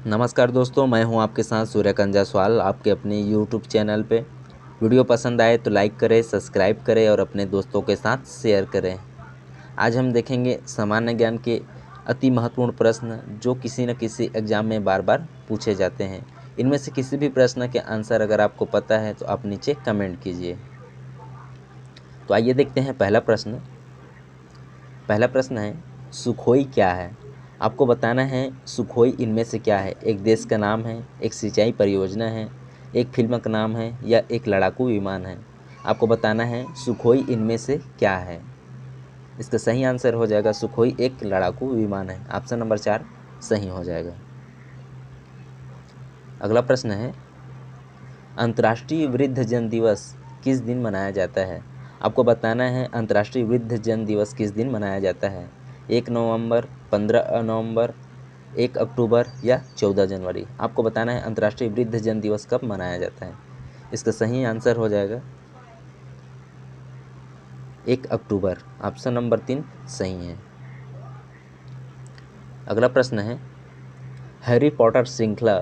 नमस्कार दोस्तों, मैं हूं आपके साथ सूर्यकांत जायसवाल आपके अपने यूट्यूब चैनल पे। वीडियो पसंद आए तो लाइक करें, सब्सक्राइब करें और अपने दोस्तों के साथ शेयर करें। आज हम देखेंगे सामान्य ज्ञान के अति महत्वपूर्ण प्रश्न जो किसी न किसी एग्जाम में बार बार पूछे जाते हैं। इनमें से किसी भी प्रश्न के आंसर अगर आपको पता है तो आप नीचे कमेंट कीजिए। तो आइए देखते हैं पहला प्रश्न। पहला प्रश्न है, सुखोई क्या है? आपको बताना है सुखोई इनमें से क्या है। एक देश का नाम है, एक सिंचाई परियोजना है, एक फिल्म का नाम है या एक लड़ाकू विमान है। आपको बताना है सुखोई इनमें से क्या है। इसका सही आंसर हो जाएगा सुखोई एक लड़ाकू विमान है। ऑप्शन नंबर 4 सही हो जाएगा। अगला प्रश्न है, अंतर्राष्ट्रीय वृद्धजन दिवस किस दिन मनाया जाता है? आपको बताना है अंतर्राष्ट्रीय वृद्धजन दिवस किस दिन मनाया जाता है। 1 नवंबर, 15 नवंबर, 1 अक्टूबर या 14 जनवरी। आपको बताना है अंतर्राष्ट्रीय वृद्धजन दिवस कब मनाया जाता है। इसका सही आंसर हो जाएगा 1 अक्टूबर। ऑप्शन नंबर 3 सही है। अगला प्रश्न है, हैरी पॉटर श्रृंखला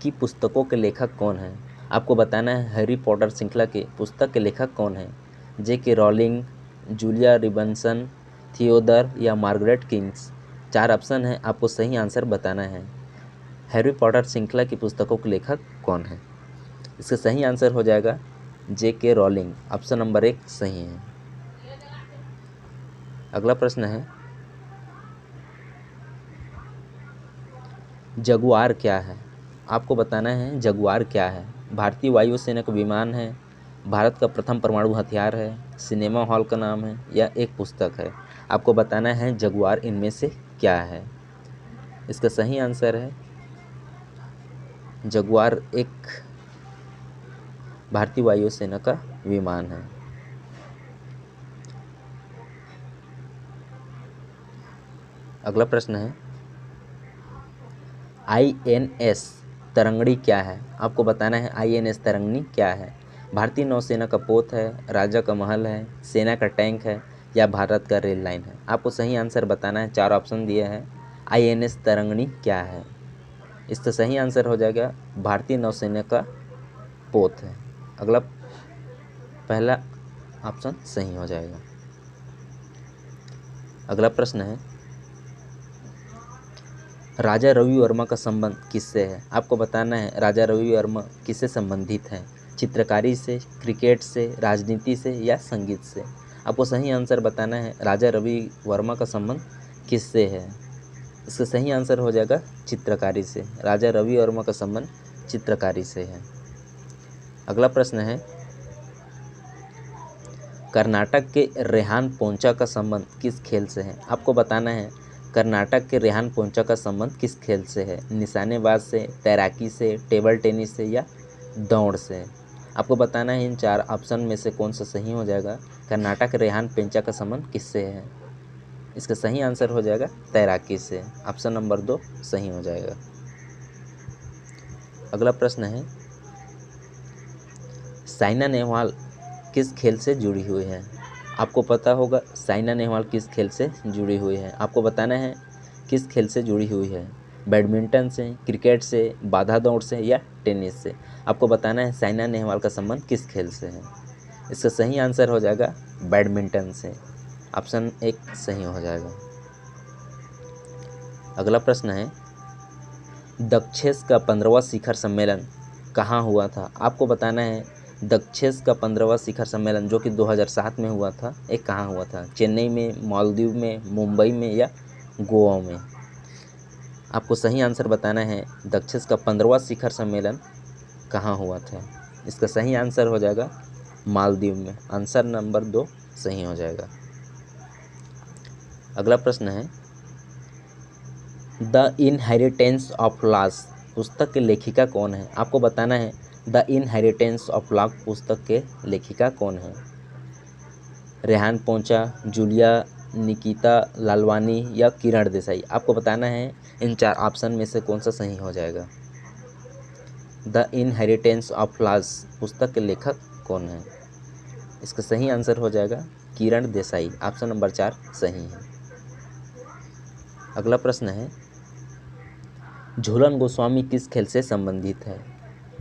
की पुस्तकों के लेखक कौन हैं? आपको बताना है हैरी पॉटर श्रृंखला के पुस्तक के लेखक कौन हैं। J.K. रॉलिंग, जूलिया रिबनसन, थियोडर या मार्गरेट किंग्स। 4 ऑप्शन है, आपको सही आंसर बताना है। हैरी पॉटर श्रृंखला की पुस्तकों के लेखक कौन है? इसका सही आंसर हो जाएगा J.K. रॉलिंग। ऑप्शन नंबर 1 सही है। अगला प्रश्न है, जगुआर क्या है? आपको बताना है जगुआर क्या है। भारतीय वायुसेना का विमान है, भारत का प्रथम परमाणु हथियार है, सिनेमा हॉल का नाम है या एक पुस्तक है। आपको बताना है जगुआर इनमें से क्या है। इसका सही आंसर है जगुआर एक भारतीय वायुसेना का विमान है। अगला प्रश्न है, INS तरंगणी क्या है? आपको बताना है INS तरंगणी क्या है। भारतीय नौसेना का पोत है, राजा का महल है, सेना का टैंक है या भारत का रेल लाइन है। आपको सही आंसर बताना है। 4 ऑप्शन दिए हैं। INS तरंगणी क्या है। इसका सही आंसर हो जाएगा भारतीय नौसेना का पोत है। अगला पहला ऑप्शन सही हो जाएगा। अगला प्रश्न है, राजा रवि वर्मा का संबंध किससे है? आपको बताना है राजा रवि वर्मा किससे संबंधित हैं। चित्रकारी से, क्रिकेट से, राजनीति से या संगीत से। आपको सही आंसर बताना है राजा रवि वर्मा का संबंध किससे है। इसका सही आंसर हो जाएगा चित्रकारी से। राजा रवि वर्मा का संबंध चित्रकारी से है। अगला प्रश्न है, कर्नाटक के रेहान पोंचा का संबंध किस खेल से है? आपको बताना है कर्नाटक के रेहान पोंचा का संबंध किस खेल से है। निशानेबाज से, तैराकी से, टेबल टेनिस से या दौड़ से। आपको बताना है इन 4 ऑप्शन में से कौन सा सही हो जाएगा। कर्नाटक रेहान पोंचा का संबंध किससे है। इसका सही आंसर हो जाएगा तैराकी से। ऑप्शन नंबर 2 सही हो जाएगा। अगला प्रश्न है, साइना नेहवाल किस खेल से जुड़ी हुई है? आपको पता होगा साइना नेहवाल किस खेल से जुड़ी हुई है। आपको बताना है किस खेल से जुड़ी हुई है। बैडमिंटन से, क्रिकेट से, बाधा दौड़ से या टेनिस से। आपको बताना है साइना नेहवाल का संबंध किस खेल से है। इसका सही आंसर हो जाएगा बैडमिंटन से। ऑप्शन 1 सही हो जाएगा। अगला प्रश्न है, दक्षेस का 15वां शिखर सम्मेलन कहाँ हुआ था? आपको बताना है दक्षेस का 15वां शिखर सम्मेलन जो कि 2007 में हुआ था, एक कहाँ हुआ था। चेन्नई में, मालदीव में, मुंबई में या गोवा में। आपको सही आंसर बताना है दक्षेस का 15वां शिखर सम्मेलन कहाँ हुआ था। इसका सही आंसर हो जाएगा मालदीव में। आंसर नंबर 2 सही हो जाएगा। अगला प्रश्न है, द इनहेरिटेंस ऑफ लॉस पुस्तक के लेखिका कौन है? आपको बताना है द इनहेरिटेंस ऑफ लॉस पुस्तक के लेखिका कौन है। रेहान पोंचा, जूलिया निकिता लालवानी या किरण देसाई। आपको बताना है इन 4 ऑप्शन में से कौन सा सही हो जाएगा। द इनहेरिटेंस ऑफ लॉस पुस्तक के लेखक कौन है। इसका सही आंसर हो जाएगा किरण देसाई। ऑप्शन नंबर 4 सही है। अगला प्रश्न है, झूलन गोस्वामी किस खेल से संबंधित है?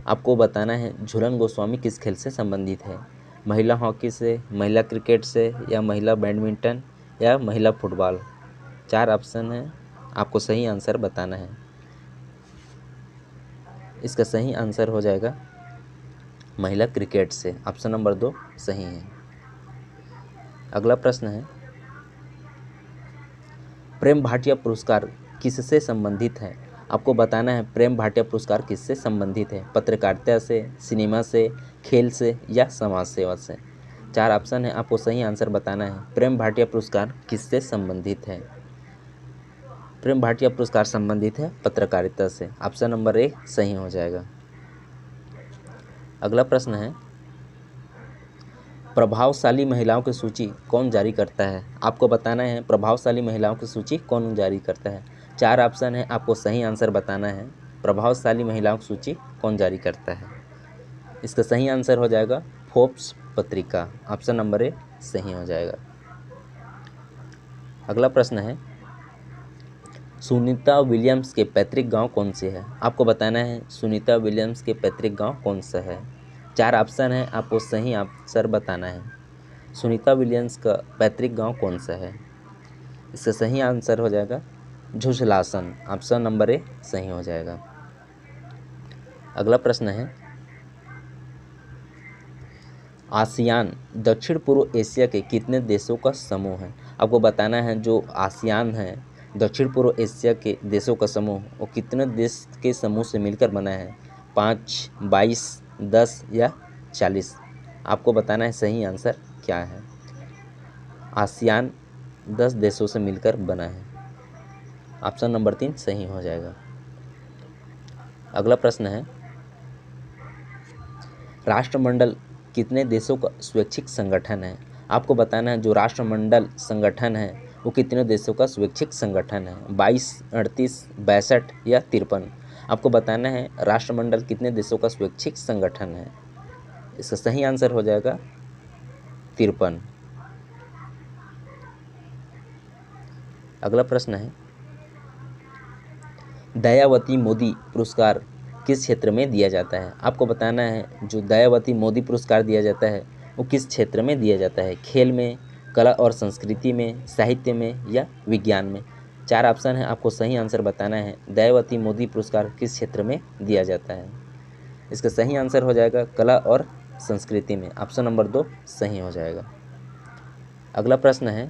आपको बताना है झूलन गोस्वामी किस खेल से संबंधित है। महिला हॉकी से, महिला क्रिकेट से, या महिला बैडमिंटन, या महिला फुटबॉल। 4 ऑप्शन है, आपको सही आंसर बताना है। इसका सही आंसर हो जाएगा महिला क्रिकेट से। ऑप्शन नंबर 2 सही है। अगला प्रश्न है, प्रेम भाटिया पुरस्कार किससे संबंधित है? आपको बताना है प्रेम भाटिया पुरस्कार किससे संबंधित है। पत्रकारिता से, सिनेमा से, खेल से, या समाज सेवा से। 4 ऑप्शन है, आपको सही आंसर बताना है। प्रेम भाटिया पुरस्कार किससे संबंधित है? प्रेम भाटिया पुरस्कार संबंधित है पत्रकारिता से। ऑप्शन नंबर 1 सही हो जाएगा। अगला प्रश्न है, प्रभावशाली महिलाओं की सूची कौन जारी करता है? आपको बताना है प्रभावशाली महिलाओं की सूची कौन जारी करता है। 4 ऑप्शन है, आपको सही आंसर बताना है। प्रभावशाली महिलाओं की सूची कौन जारी करता है? इसका सही आंसर हो जाएगा फोर्ब्स पत्रिका। ऑप्शन नंबर 1 सही हो जाएगा। अगला प्रश्न है, सुनीता विलियम्स के पैतृक गांव कौन से है? आपको बताना है सुनीता विलियम्स के पैतृक गांव कौन सा है। 4 ऑप्शन है, आपको सही आंसर बताना है। सुनीता विलियम्स का पैतृक गांव कौन सा है? इसका सही आंसर हो जाएगा झुंझलासन। ऑप्शन नंबर 1 सही हो जाएगा। अगला प्रश्न है, आसियान दक्षिण पूर्व एशिया के कितने देशों का समूह है? आपको बताना है जो आसियान है दक्षिण पूर्व एशिया के देशों का समूह, वो कितने देश के समूह से मिलकर बना है। 5, 22, 10 या 40। आपको बताना है सही आंसर क्या है। आसियान 10 देशों से मिलकर बना है। ऑप्शन नंबर 3 सही हो जाएगा। अगला प्रश्न है, राष्ट्रमंडल कितने देशों का स्वैच्छिक संगठन है? आपको बताना है जो राष्ट्रमंडल संगठन है वो कितने देशों का स्वैच्छिक संगठन है। 22, 38, 62 या 53। आपको बताना है राष्ट्रमंडल कितने देशों का स्वैच्छिक संगठन है। इसका सही आंसर हो जाएगा 53। अगला प्रश्न है, दयावती मोदी पुरस्कार किस क्षेत्र में दिया जाता है? आपको बताना है जो दयावती मोदी पुरस्कार दिया जाता है वो किस क्षेत्र में दिया जाता है। खेल में, कला और संस्कृति में, साहित्य में, या विज्ञान में। 4 ऑप्शन है, आपको सही आंसर बताना है। दयावती मोदी पुरस्कार किस क्षेत्र में दिया जाता है? इसका सही आंसर हो जाएगा कला और संस्कृति में। ऑप्शन नंबर 2 सही हो जाएगा। अगला प्रश्न है,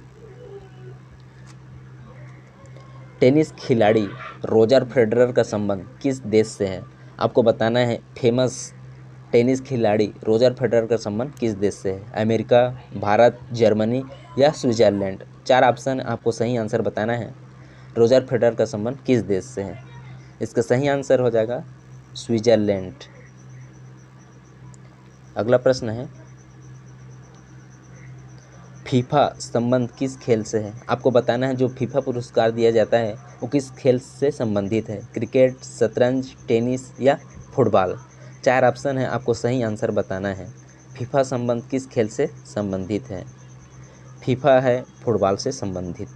टेनिस खिलाड़ी रोजर फेडरर का संबंध किस देश से है? आपको बताना है फेमस टेनिस खिलाड़ी रोजर फेडरर का संबंध किस देश से है। अमेरिका, भारत, जर्मनी, या स्विट्जरलैंड। 4 ऑप्शन आपको सही आंसर बताना है। रोजर फेडरर का संबंध किस देश से है? इसका सही आंसर हो जाएगा स्विट्जरलैंड। अगला प्रश्न है, फीफा संबंध किस खेल से है? आपको बताना है जो फीफा पुरस्कार दिया जाता है वो किस खेल से संबंधित है। क्रिकेट, शतरंज, टेनिस, या फुटबॉल। 4 ऑप्शन है, आपको सही आंसर बताना है। फीफा संबंध किस खेल से संबंधित है? फीफा है फुटबॉल से संबंधित।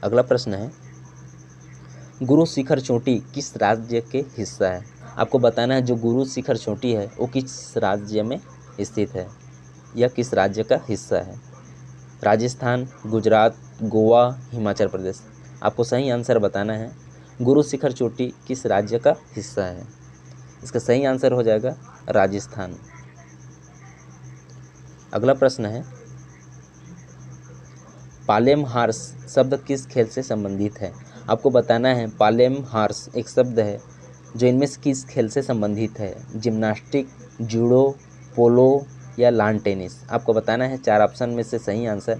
अगला प्रश्न है, गुरु शिखर चोटी किस राज्य के हिस्सा है? आपको बताना है जो गुरु शिखर चोटी है वो किस राज्य में स्थित है या किस राज्य का हिस्सा है। राजस्थान, गुजरात, गोवा, हिमाचल प्रदेश। आपको सही आंसर बताना है गुरु शिखर चोटी किस राज्य का हिस्सा है। इसका सही आंसर हो जाएगा राजस्थान। अगला प्रश्न है, पालेम हार्स शब्द किस खेल से संबंधित है? आपको बताना है पालेम हार्स एक शब्द है जो इनमें से किस खेल से संबंधित है। जिम्नास्टिक, जूडो, पोलो, या लॉन टेनिस। आपको बताना है 4 ऑप्शन में से सही आंसर।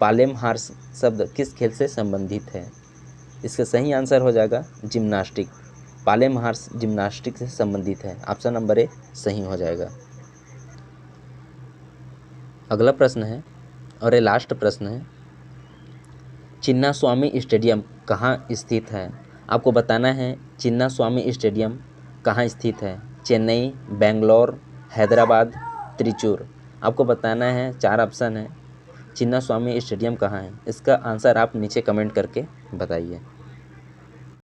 पालेम हार्स शब्द किस खेल से संबंधित है? इसका सही आंसर हो जाएगा जिम्नास्टिक। पालेम हार्स जिम्नास्टिक से संबंधित है। ऑप्शन नंबर 1 सही हो जाएगा। अगला प्रश्न है और ये लास्ट प्रश्न है, चिन्नास्वामी स्टेडियम कहाँ स्थित है? आपको बताना है चिन्नास्वामी स्टेडियम कहाँ स्थित है। चेन्नई, बेंगलोर, हैदराबाद, त्रिचूर। आपको बताना है 4 ऑप्शन है। चिन्नास्वामी स्टेडियम कहाँ है? इसका आंसर आप नीचे कमेंट करके बताइए।